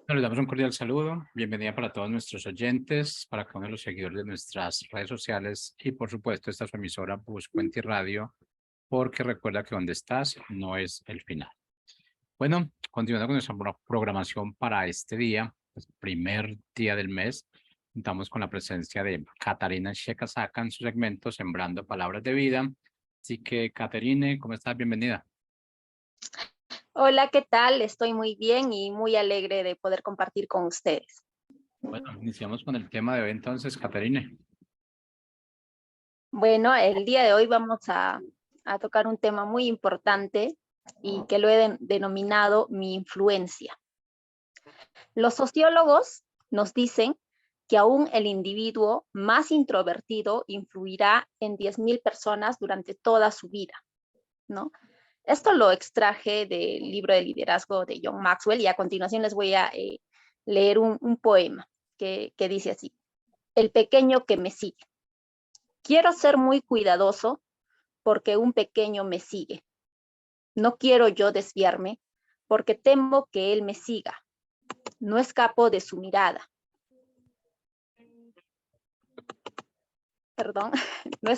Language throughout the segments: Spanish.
Les damos un cordial saludo, bienvenida para todos nuestros oyentes, para cada uno de los seguidores de nuestras redes sociales y por supuesto esta es su emisora Buscuenti Radio, porque recuerda que donde estás no es el final. Bueno, continuando con nuestra programación para este día, pues, primer día del mes, contamos con la presencia de Catarina Shekasaka en su segmento Sembrando Palabras de Vida. Así que, Caterine, ¿cómo estás? Bienvenida. Hola, ¿qué tal? Estoy muy bien y muy alegre de poder compartir con ustedes. Bueno, iniciamos con el tema de hoy entonces, Caterine. Bueno, el día de hoy vamos a tocar un tema muy importante y que lo he denominado mi influencia. Los sociólogos nos dicen que aún el individuo más introvertido influirá en 10,000 personas durante toda su vida, ¿no? Esto lo extraje del libro de liderazgo de John Maxwell y a continuación les voy a leer un poema que dice así: El pequeño que me sigue. Quiero ser muy cuidadoso porque un pequeño me sigue. No quiero yo desviarme porque temo que él me siga. No escapo de su mirada. Perdón, no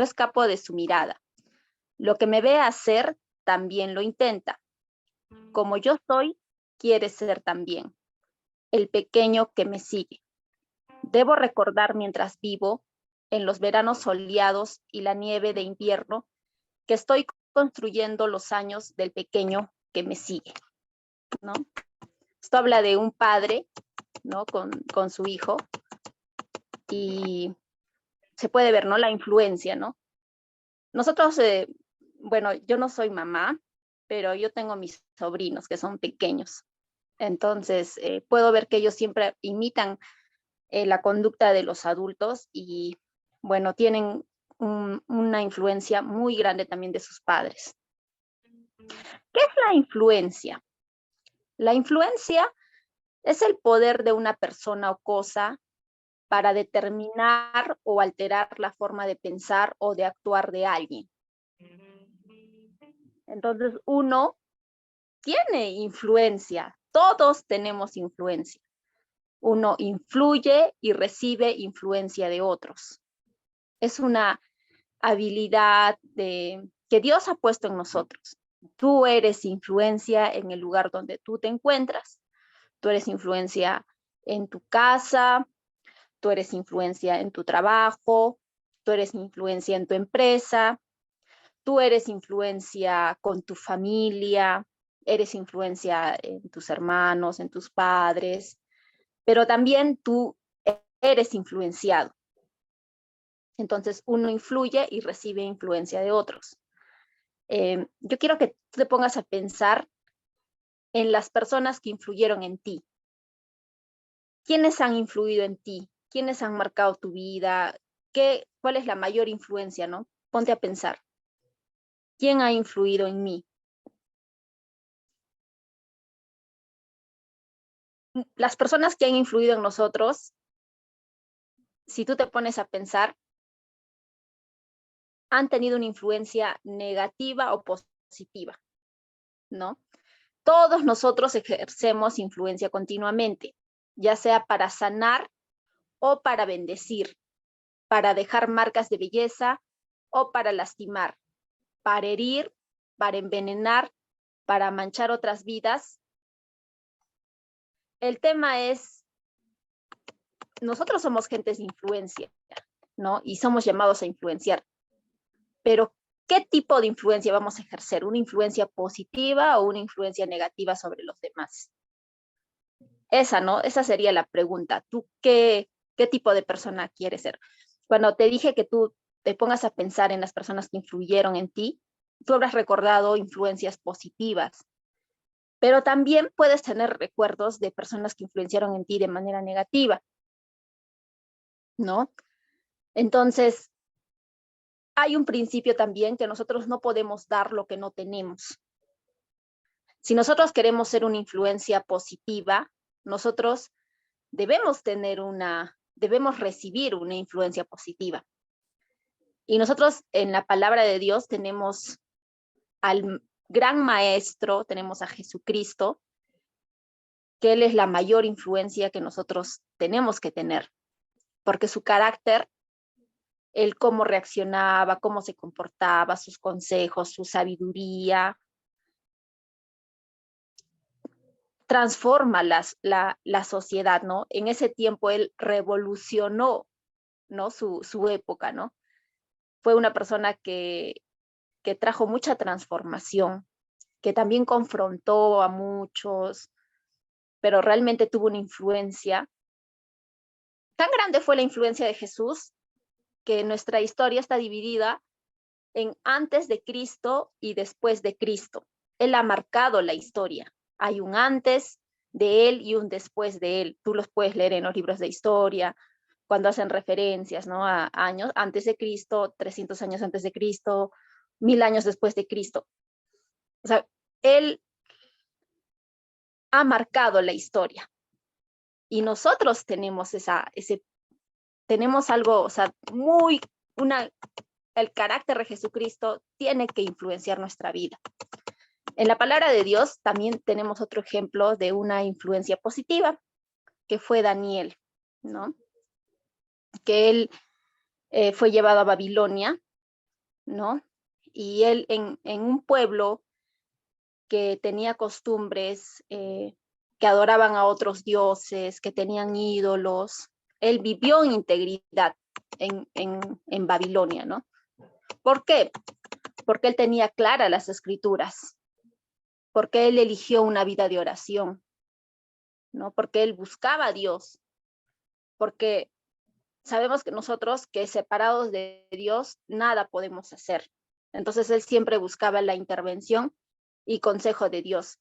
escapo de su mirada. Lo que me ve hacer también lo intenta. Como yo soy, quiere ser también. El pequeño que me sigue. Debo recordar mientras vivo, en los veranos soleados y la nieve de invierno, que estoy construyendo los años del pequeño que me sigue, ¿no? Esto habla de un padre, ¿no? Con su hijo y se puede ver, ¿no? La influencia, ¿no? Nosotros, bueno, yo no soy mamá, pero yo tengo mis sobrinos que son pequeños. Entonces, puedo ver que ellos siempre imitan la conducta de los adultos y, bueno, tienen una influencia muy grande también de sus padres. ¿Qué es la influencia? La influencia es el poder de una persona o cosa para determinar o alterar la forma de pensar o de actuar de alguien. Entonces, uno tiene influencia, todos tenemos influencia. Uno influye y recibe influencia de otros. Es una habilidad que Dios ha puesto en nosotros. Tú eres influencia en el lugar donde tú te encuentras. Tú eres influencia en tu casa, tú eres influencia en tu trabajo, tú eres influencia en tu empresa, tú eres influencia con tu familia, eres influencia en tus hermanos, en tus padres, pero también tú eres influenciado. Entonces uno influye y recibe influencia de otros. Yo quiero que tú te pongas a pensar en las personas que influyeron en ti. ¿Quiénes han influido en ti? ¿Quiénes han marcado tu vida? ¿Cuál es la mayor influencia, no? Ponte a pensar. ¿Quién ha influido en mí? Las personas que han influido en nosotros, si tú te pones a pensar, han tenido una influencia negativa o positiva, ¿no? Todos nosotros ejercemos influencia continuamente, ya sea para sanar o para bendecir, para dejar marcas de belleza o para lastimar, para herir, para envenenar, para manchar otras vidas. El tema es, nosotros somos gentes de influencia, ¿no? Y somos llamados a influenciar. Pero, ¿qué tipo de influencia vamos a ejercer? ¿Una influencia positiva o una influencia negativa sobre los demás? Esa, ¿no? Esa sería la pregunta. ¿Tú qué tipo de persona quieres ser? Cuando te dije que tú te pongas a pensar en las personas que influyeron en ti, tú habrás recordado influencias positivas, pero también puedes tener recuerdos de personas que influenciaron en ti de manera negativa, ¿no? Entonces, hay un principio también que nosotros no podemos dar lo que no tenemos. Si nosotros queremos ser una influencia positiva, nosotros debemos recibir una influencia positiva. Y nosotros en la palabra de Dios tenemos gran maestro, tenemos a Jesucristo, que Él es la mayor influencia que nosotros tenemos que tener, porque su carácter, Él cómo reaccionaba, cómo se comportaba, sus consejos, su sabiduría, transforma la sociedad, ¿no? En ese tiempo Él revolucionó, ¿no? Su época, ¿no? Fue una persona que trajo mucha transformación, que también confrontó a muchos, pero realmente tuvo una influencia. Tan grande fue la influencia de Jesús que nuestra historia está dividida en antes de Cristo y después de Cristo. Él ha marcado la historia. Hay un antes de él y un después de él. Tú los puedes leer en los libros de historia, cuando hacen referencias, ¿no? A años antes de Cristo, 300 años antes de Cristo, 1000 años después de Cristo. O sea, él ha marcado la historia. Y nosotros tenemos tenemos algo, o sea, el carácter de Jesucristo tiene que influenciar nuestra vida. En la palabra de Dios también tenemos otro ejemplo de una influencia positiva, que fue Daniel, ¿no? Que él fue llevado a Babilonia, ¿no? Y él en un pueblo que tenía costumbres, que adoraban a otros dioses, que tenían ídolos, él vivió en integridad en Babilonia, ¿no? ¿Por qué? Porque él tenía claras las escrituras, porque él eligió una vida de oración, ¿no? Porque él buscaba a Dios, porque sabemos que nosotros, que separados de Dios, nada podemos hacer. Entonces él siempre buscaba la intervención y consejo de Dios.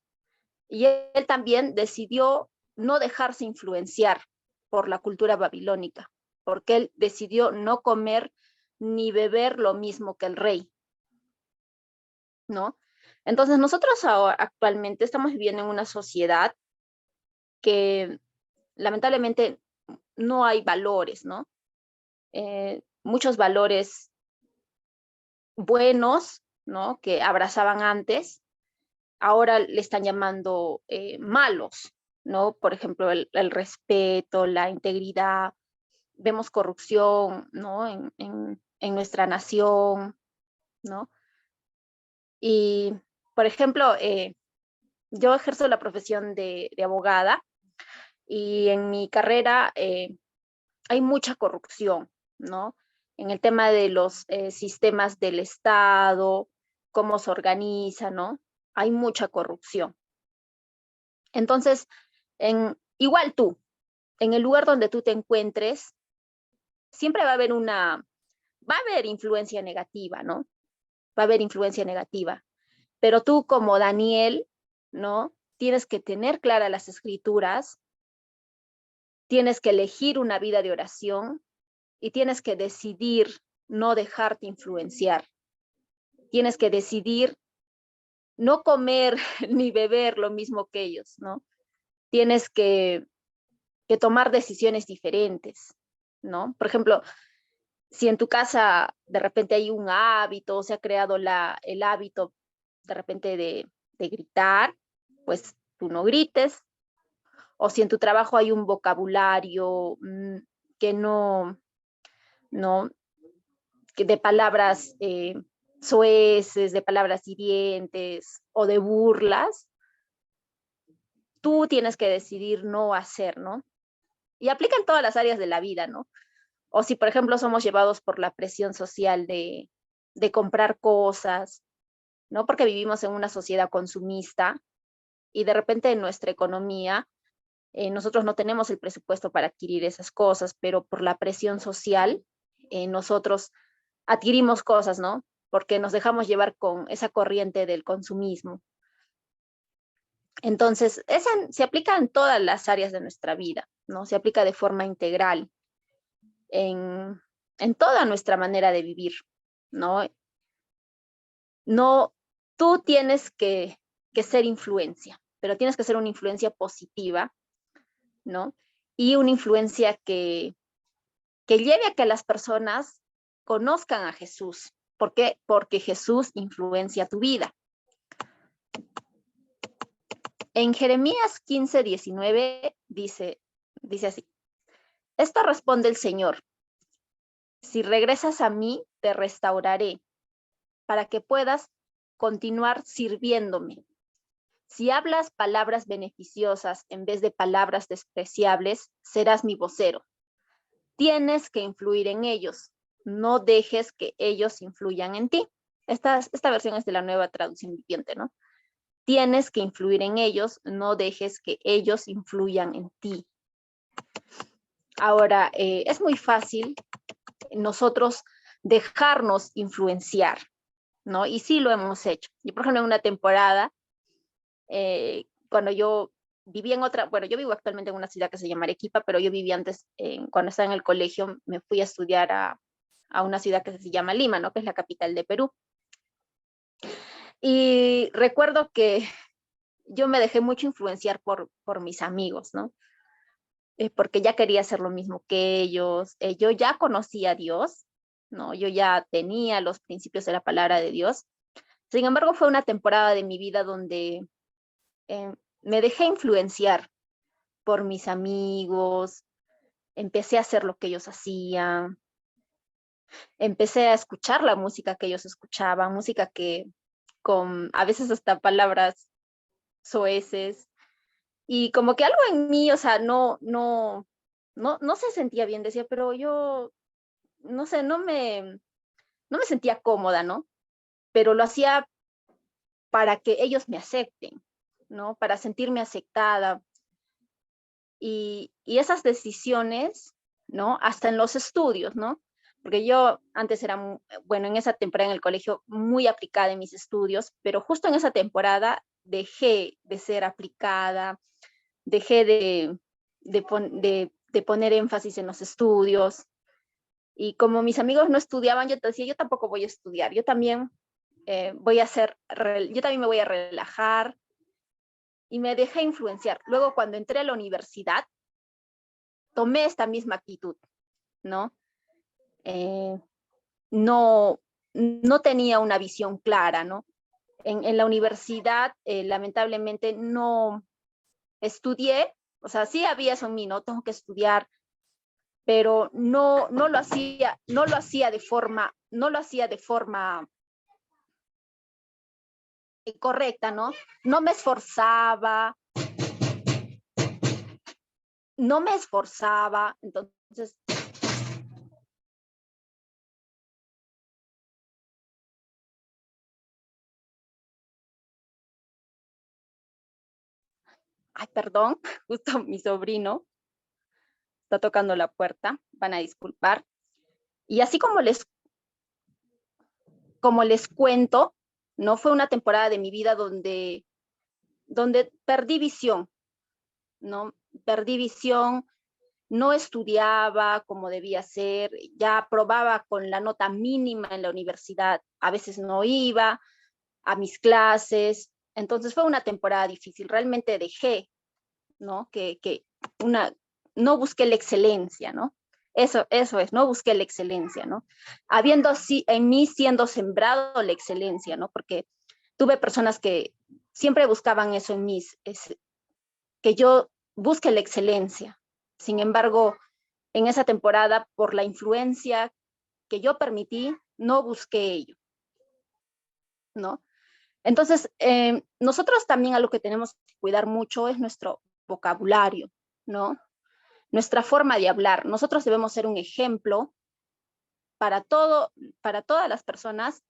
Y él también decidió no dejarse influenciar por la cultura babilónica, porque él decidió no comer ni beber lo mismo que el rey, ¿no? Entonces nosotros ahora, actualmente estamos viviendo en una sociedad que lamentablemente no hay valores, ¿no? Muchos valores buenos, ¿no? Que abrazaban antes, ahora le están llamando malos, ¿no? Por ejemplo, el respeto, la integridad, vemos corrupción, ¿no? En nuestra nación, ¿no? Y, por ejemplo, yo ejerzo la profesión de abogada y en mi carrera hay mucha corrupción, ¿no? En el tema de los sistemas del Estado, cómo se organiza, ¿no? Hay mucha corrupción. Entonces, igual tú, en el lugar donde tú te encuentres, siempre va a haber influencia negativa, ¿no? Va a haber influencia negativa. Pero tú como Daniel, ¿no? Tienes que tener claras las escrituras, tienes que elegir una vida de oración y tienes que decidir no dejarte influenciar. Tienes que decidir no comer ni beber lo mismo que ellos, ¿no? Tienes que tomar decisiones diferentes, ¿no? Por ejemplo, si en tu casa de repente hay un hábito, se ha creado el hábito de repente de gritar, pues tú no grites. O si en tu trabajo hay un vocabulario que no, que de palabras soeces, de palabras hirientes o de burlas, tú tienes que decidir no hacer, ¿no? Y aplica en todas las áreas de la vida, ¿no? O si, por ejemplo, somos llevados por la presión social de comprar cosas, ¿no? Porque vivimos en una sociedad consumista y de repente en nuestra economía nosotros no tenemos el presupuesto para adquirir esas cosas, pero por la presión social nosotros adquirimos cosas, ¿no? Porque nos dejamos llevar con esa corriente del consumismo. Entonces, se aplica en todas las áreas de nuestra vida, ¿no? Se aplica de forma integral en toda nuestra manera de vivir, ¿no? No, tú tienes que ser influencia, pero tienes que ser una influencia positiva, ¿no? Y una influencia que lleve a que las personas conozcan a Jesús. ¿Por qué? Porque Jesús influencia tu vida. En Jeremías 15:19 dice así: esto responde el Señor: si regresas a mí, te restauraré, para que puedas continuar sirviéndome. Si hablas palabras beneficiosas en vez de palabras despreciables, serás mi vocero. Tienes que influir en ellos. No dejes que ellos influyan en ti. Esta versión es de la Nueva Traducción Viviente, ¿no? Tienes que influir en ellos, no dejes que ellos influyan en ti. Ahora, es muy fácil nosotros dejarnos influenciar, ¿no? Y sí lo hemos hecho. Yo, por ejemplo, en una temporada, cuando yo vivía en otra, bueno, yo vivo actualmente en una ciudad que se llama Arequipa, pero yo vivía antes, cuando estaba en el colegio, me fui a estudiar a una ciudad que se llama Lima, ¿no? Que es la capital de Perú. Y recuerdo que yo me dejé mucho influenciar por mis amigos, ¿no? Porque ya quería hacer lo mismo que ellos. Yo ya conocía a Dios, ¿no? Yo ya tenía los principios de la palabra de Dios. Sin embargo, fue una temporada de mi vida donde me dejé influenciar por mis amigos, empecé a hacer lo que ellos hacían, empecé a escuchar la música que ellos escuchaban, música que con a veces hasta palabras soeces, y como que algo en mí, o sea, no se sentía bien, decía, pero yo, no sé, no me sentía cómoda, ¿no? Pero lo hacía para que ellos me acepten, ¿no? Para sentirme aceptada. Y esas decisiones, ¿no? Hasta en los estudios, ¿no? Porque yo antes era, bueno, en esa temporada en el colegio, muy aplicada en mis estudios, pero justo en esa temporada dejé de ser aplicada, dejé de poner énfasis en los estudios. Y como mis amigos no estudiaban, yo te decía, yo tampoco voy a estudiar, yo también yo también me voy a relajar, y me dejé influenciar. Luego, cuando entré a la universidad, tomé esta misma actitud, ¿no? Eh, no, no tenía una visión clara, ¿no? En la universidad, lamentablemente, no estudié, o sea, sí había eso en mí, ¿no? Tengo que estudiar, pero no lo hacía, no lo hacía de forma correcta, ¿no? No me esforzaba, entonces, ay, perdón, justo mi sobrino está tocando la puerta, van a disculpar. Y así como les cuento, no fue una temporada de mi vida donde perdí visión, ¿no? Perdí visión, no estudiaba como debía ser, ya probaba con la nota mínima en la universidad, a veces no iba a mis clases, entonces fue una temporada difícil, realmente dejé, ¿no? No busqué la excelencia, ¿no? Eso es, no busqué la excelencia, ¿no? Habiendo en mí siendo sembrado la excelencia, ¿no? Porque tuve personas que siempre buscaban eso en mí, que yo busque la excelencia. Sin embargo, en esa temporada, por la influencia que yo permití, no busqué ello, ¿no? Entonces, nosotros también a lo que tenemos que cuidar mucho es nuestro vocabulario, ¿no? Nuestra forma de hablar. Nosotros debemos ser un ejemplo para todas las personas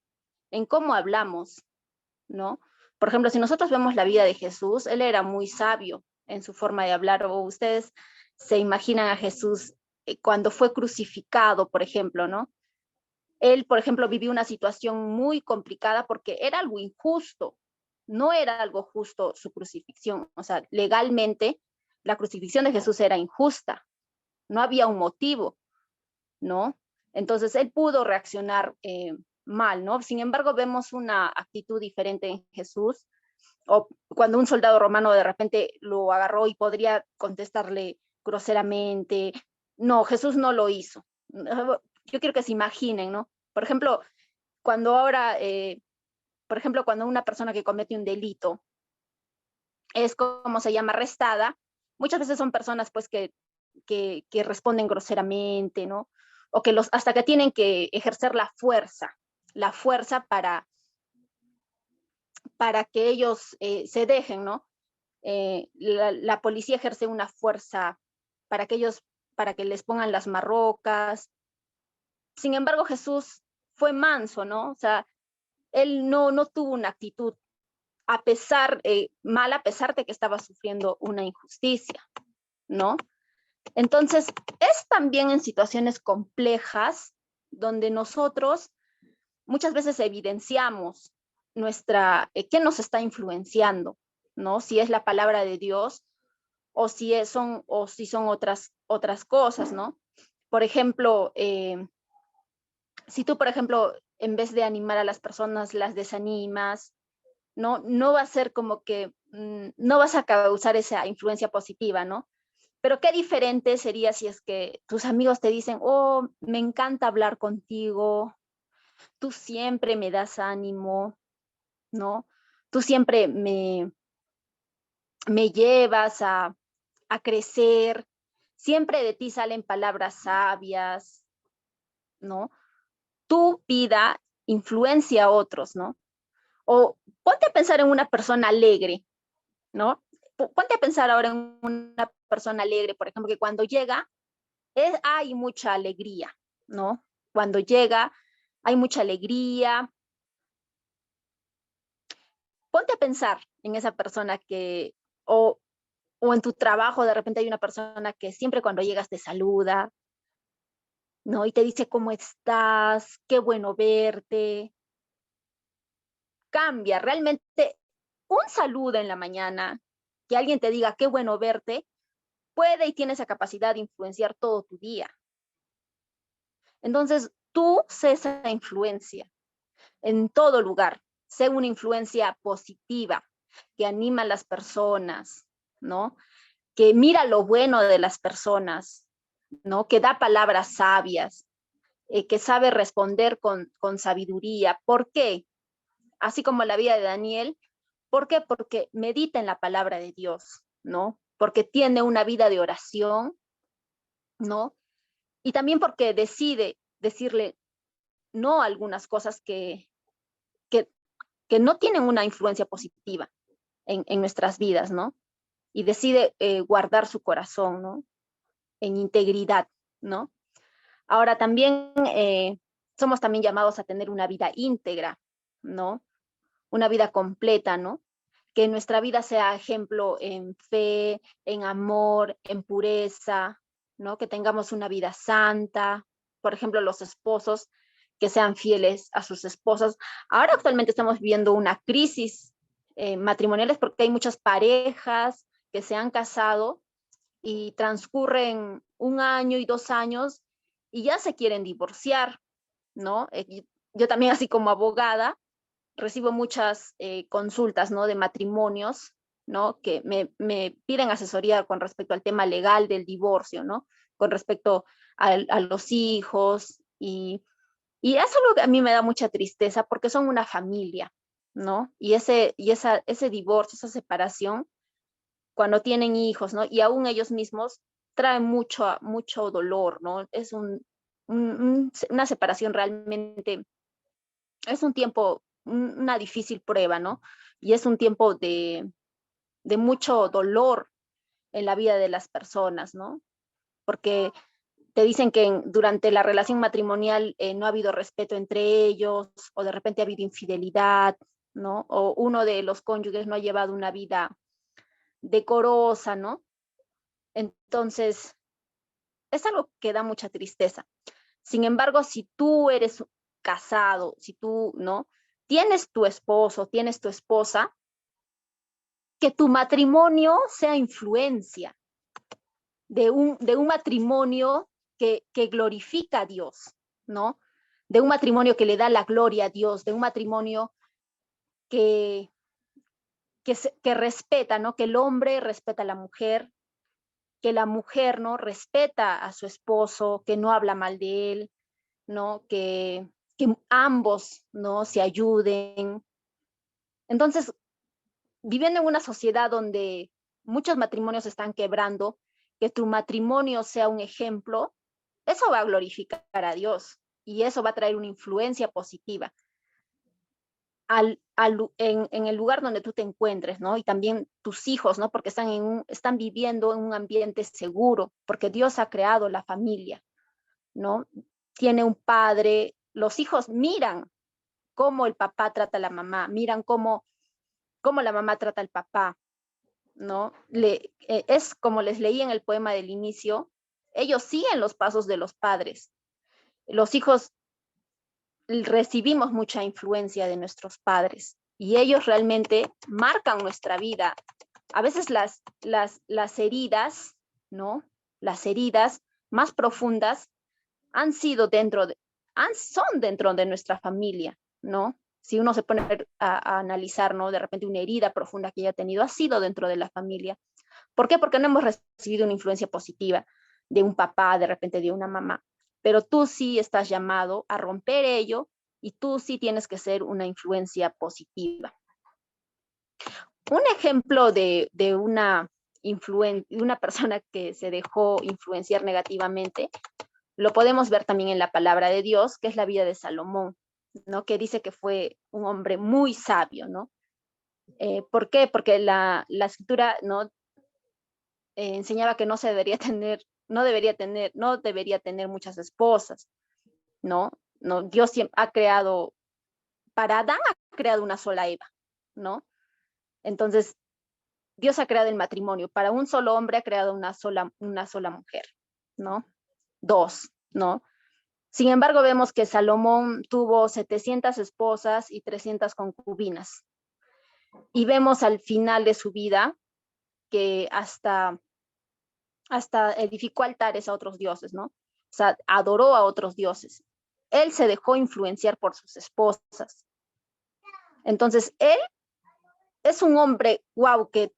en cómo hablamos, ¿no? Por ejemplo, si nosotros vemos la vida de Jesús, él era muy sabio en su forma de hablar, o ustedes se imaginan a Jesús cuando fue crucificado, por ejemplo, ¿no? Él, por ejemplo, vivió una situación muy complicada porque era algo injusto, no era algo justo su crucifixión, o sea, legalmente la crucifixión de Jesús era injusta, no había un motivo, ¿no? Entonces él pudo reaccionar mal, ¿no? Sin embargo, vemos una actitud diferente en Jesús, o cuando un soldado romano de repente lo agarró y podría contestarle groseramente. No, Jesús no lo hizo. Yo quiero que se imaginen, ¿no? Por ejemplo, cuando ahora, por ejemplo, cuando una persona que comete un delito es como se llama, arrestada, muchas veces son personas pues que responden groseramente, ¿no? O que hasta que tienen que ejercer la fuerza para que ellos se dejen, ¿no? La policía ejerce una fuerza para que ellos, para que les pongan las marrocas. Sin embargo, Jesús fue manso, ¿no? O sea, él no tuvo una actitud mala, a pesar de que estaba sufriendo una injusticia, ¿no? Entonces, es también en situaciones complejas donde nosotros muchas veces evidenciamos qué nos está influenciando, ¿no? Si es la palabra de Dios o si son otras cosas, ¿no? Por ejemplo, si tú, por ejemplo, en vez de animar a las personas, las desanimas, no va a ser como que, no vas a causar esa influencia positiva, ¿no? Pero qué diferente sería si es que tus amigos te dicen, oh, me encanta hablar contigo, tú siempre me das ánimo, ¿no? Tú siempre me llevas a crecer, siempre de ti salen palabras sabias, ¿no? Tu vida influencia a otros, ¿no? O ponte a pensar en una persona alegre, ¿no? Ponte a pensar ahora en una persona alegre, por ejemplo, que cuando llega hay mucha alegría, ¿no? Cuando llega hay mucha alegría. Ponte a pensar en esa persona o, o en tu trabajo, de repente hay una persona que siempre cuando llegas te saluda, ¿no? Y te dice cómo estás, qué bueno verte. Cambia, realmente un saludo en la mañana, que alguien te diga qué bueno verte, puede y tiene esa capacidad de influenciar todo tu día. Entonces, tú sé esa influencia en todo lugar, sé una influencia positiva que anima a las personas, ¿no? Que mira lo bueno de las personas, ¿no? Que da palabras sabias, que sabe responder con sabiduría. ¿Por qué? Así como la vida de Daniel, ¿por qué? Porque medita en la palabra de Dios, ¿no? Porque tiene una vida de oración, ¿no? Y también porque decide decirle no a algunas cosas que, que no tienen una influencia positiva en nuestras vidas, ¿no? Y decide guardar su corazón, ¿no? En integridad, ¿no? Ahora también somos también llamados a tener una vida íntegra, ¿no? Una vida completa, ¿no? Que nuestra vida sea ejemplo en fe, en amor, en pureza, ¿no? Que tengamos una vida santa. Por ejemplo, los esposos que sean fieles a sus esposas. Ahora actualmente estamos viviendo una crisis matrimonial porque hay muchas parejas que se han casado y transcurren 1 año y 2 años y ya se quieren divorciar, ¿no? Yo también, así como abogada, recibo muchas consultas, ¿no? De matrimonios, ¿no? Que me piden asesoría con respecto al tema legal del divorcio, ¿no? Con respecto a los hijos y eso es lo que a mí me da mucha tristeza porque son una familia, ¿no? Y ese divorcio, esa separación, cuando tienen hijos, ¿no? Y aún ellos mismos traen mucho dolor, ¿no? Es una separación realmente, es un tiempo, una difícil prueba, ¿no? Y es un tiempo de mucho dolor en la vida de las personas, ¿no? Porque te dicen que durante la relación matrimonial no ha habido respeto entre ellos, o de repente ha habido infidelidad, ¿no? O uno de los cónyuges no ha llevado una vida decorosa, ¿no? Entonces, es algo que da mucha tristeza. Sin embargo, si tú eres casado, si tú, ¿no? Tienes tu esposo, tienes tu esposa, que tu matrimonio sea influencia de un matrimonio que glorifica a Dios, ¿no? De un matrimonio que le da la gloria a Dios, de un matrimonio que, que respeta, ¿no? Que el hombre respeta a la mujer, que la mujer, ¿no? Respeta a su esposo, que no habla mal de él, ¿no? Que ambos, ¿no? Se ayuden. Entonces, viviendo en una sociedad donde muchos matrimonios están quebrando, que tu matrimonio sea un ejemplo, eso va a glorificar a Dios y eso va a traer una influencia positiva en el lugar donde tú te encuentres, ¿no? Y también tus hijos, ¿no? Porque están viviendo en un ambiente seguro, porque Dios ha creado la familia, ¿no? Tiene un padre, los hijos miran cómo el papá trata a la mamá, miran cómo la mamá trata al papá, ¿no? Es como les leí en el poema del inicio, ellos siguen los pasos de los padres. Los hijos recibimos mucha influencia de nuestros padres y ellos realmente marcan nuestra vida. A veces las heridas, ¿no? Las heridas más profundas son dentro de nuestra familia, ¿no? Si uno se pone a analizar, ¿no? De repente una herida profunda que haya tenido ha sido dentro de la familia. ¿Por qué? Porque no hemos recibido una influencia positiva de un papá, de repente de una mamá. Pero tú sí estás llamado a romper ello y tú sí tienes que ser una influencia positiva. Un ejemplo de una persona que se dejó influenciar negativamente, lo podemos ver también en la palabra de Dios, que es la vida de Salomón, ¿no? Que dice que fue un hombre muy sabio, ¿no? ¿Por qué? Porque la escritura, ¿no? Enseñaba que no debería tener muchas esposas, ¿no? No, Dios ha creado, para Adán ha creado una sola Eva, ¿no? Entonces, Dios ha creado el matrimonio, para un solo hombre ha creado una sola mujer, ¿no? Dos, ¿no? Sin embargo, vemos que Salomón tuvo 700 esposas y 300 concubinas. Y vemos al final de su vida que hasta edificó altares a otros dioses, ¿no? O sea, adoró a otros dioses. Él se dejó influenciar por sus esposas. Entonces, él es un hombre, wow, que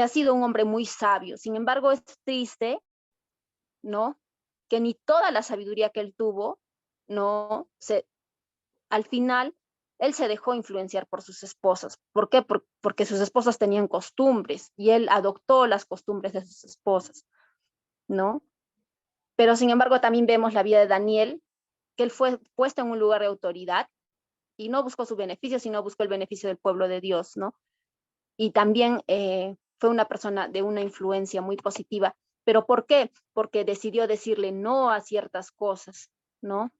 ha sido un hombre muy sabio. Sin embargo, es triste, ¿no? Que ni toda la sabiduría que él tuvo, ¿no? Al final, él se dejó influenciar por sus esposas. ¿Por qué? Porque sus esposas tenían costumbres y él adoptó las costumbres de sus esposas, ¿no? Pero sin embargo, también vemos la vida de Daniel, que él fue puesto en un lugar de autoridad y no buscó su beneficio, sino buscó el beneficio del pueblo de Dios, ¿no? Y también fue una persona de una influencia muy positiva. ¿Pero por qué? Porque decidió decirle no a ciertas cosas, ¿no?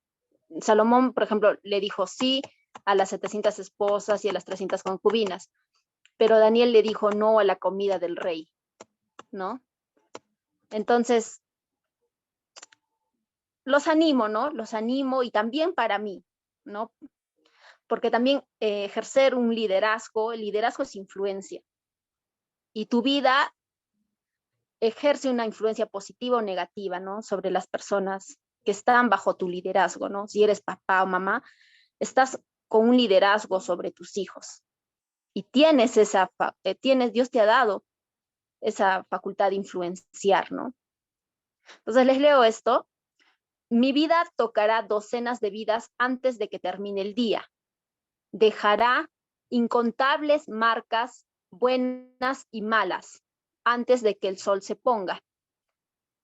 Salomón, por ejemplo, le dijo sí a las 700 esposas y a las 300 concubinas, pero Daniel le dijo no a la comida del rey, ¿no? Entonces, los animo, ¿no? Los animo y también para mí, ¿no? Porque también ejercer un liderazgo, el liderazgo es influencia. Y tu vida ejerce una influencia positiva o negativa, ¿no? Sobre las personas que están bajo tu liderazgo, ¿no? Si eres papá o mamá, estás con un liderazgo sobre tus hijos. Y Dios te ha dado esa facultad de influenciar, ¿no? Entonces les leo esto. Mi vida tocará docenas de vidas antes de que termine el día. Dejará incontables marcas buenas y malas antes de que el sol se ponga.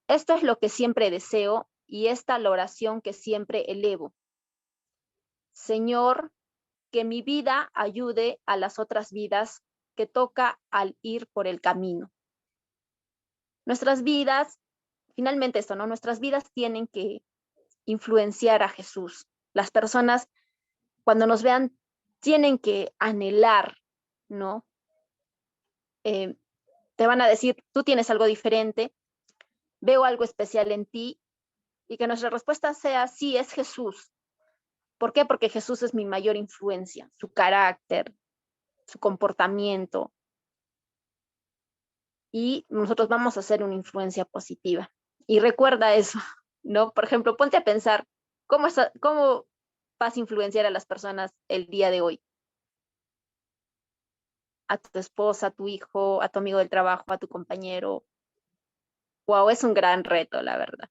Esto es lo que siempre deseo y esta la oración que siempre elevo. Señor, que mi vida ayude a las otras vidas que toca al ir por el camino. Nuestras vidas, finalmente esto, ¿no? Nuestras vidas tienen que influenciar a Jesús. Las personas, cuando nos vean, tienen que anhelar, ¿no? Te van a decir, tú tienes algo diferente, veo algo especial en ti, y que nuestra respuesta sea, sí, es Jesús. ¿Por qué? Porque Jesús es mi mayor influencia, su carácter, su comportamiento, y nosotros vamos a hacer una influencia positiva. Y recuerda eso, ¿no? Por ejemplo, ponte a pensar, ¿cómo vas a influenciar a las personas el día de hoy? A tu esposa, a tu hijo, a tu amigo del trabajo, a tu compañero. Wow, es un gran reto, la verdad.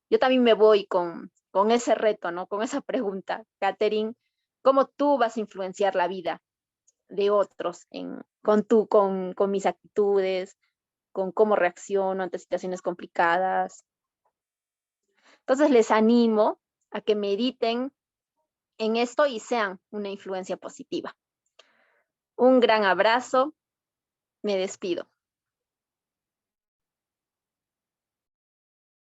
Yo también me voy con ese reto, ¿no? Con esa pregunta, Catherine, ¿cómo tú vas a influenciar la vida de otros con mis actitudes, con cómo reacciono ante situaciones complicadas. Entonces les animo a que mediten en esto y sean una influencia positiva. Un gran abrazo, me despido.